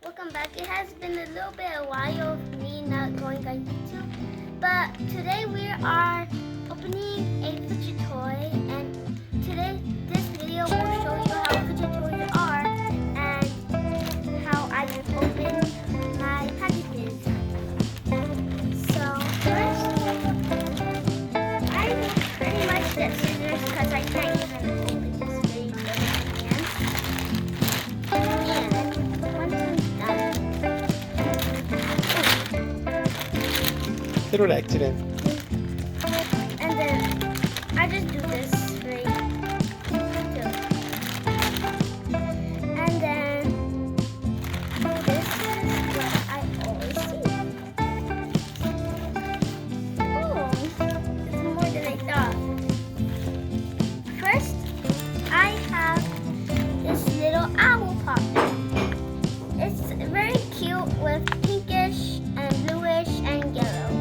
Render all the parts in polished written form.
Welcome back. It has been a little bit a while of me not going on YouTube, but today we are opening a fidget toy, and today this video will show you how fidget toys are and how I open my packages. So first, I pretty much get scissors because I can't even open this very delicate hand. Little accident. And then I just do this right too. And then this is what I always see. Oh, it's more than I thought. First, I have this little owl puppet. It's very cute with pinkish and bluish and yellow.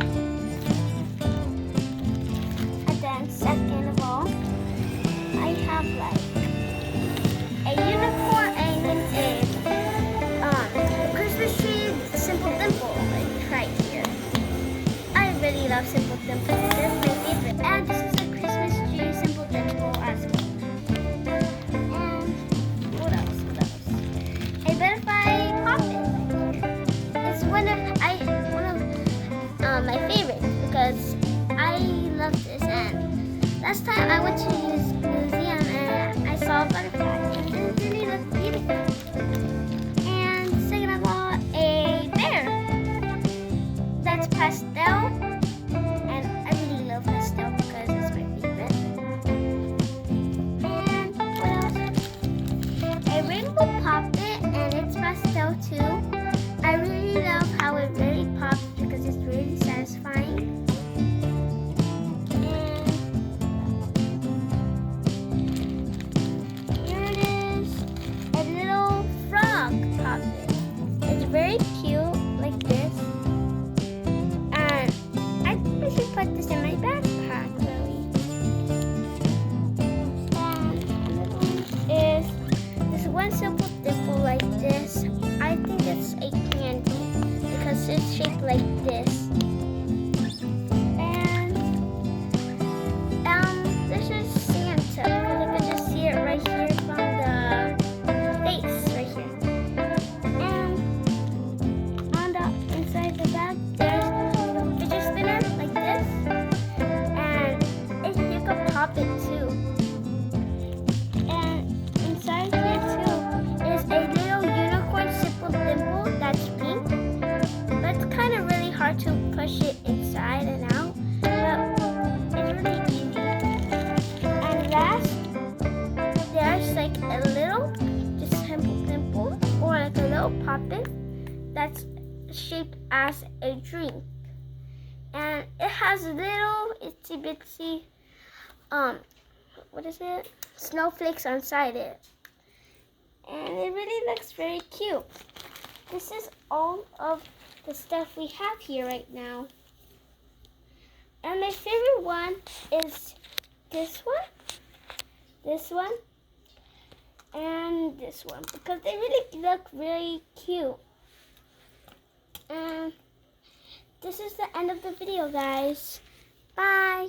Second of all, I have like a unicorn and a Christmas tree simple dimple like right here. I really love simple dimple. This is my favorite. And this is a Christmas tree simple dimple as well. And what else? A butterfly poppet. It's one of my favorites because I love this. And last time I went to the museum and I saw a butterfly and it really looked beautiful. And second of all, a bear. That's pastel, and I really love pastel because it's my favorite. And what else? A rainbow puppet, and it's pastel too. I really love how it really pops because it's really satisfying. It's very cute, like this. And I think I should put this in my backpack, really. And another one is this one simple dimple like this. I think it's a candy because it's shaped like this. And this is Santa because I can just see it right here from the face right here. Inside the bag, there's a little fidget spinner like this, and you can pop it too. And inside here too is a little unicorn simple dimple that's pink, but it's kind of really hard to push it inside and out, but it's really easy. And last, there's like a little just simple dimple or like a little puppet that's shaped as a drink, and it has little itsy bitsy what is it, snowflakes inside it, and it really looks very cute. This is all of the stuff we have here right now, and my favorite one is this one and this one because they really look very cute. And this is the end of the video, guys. Bye.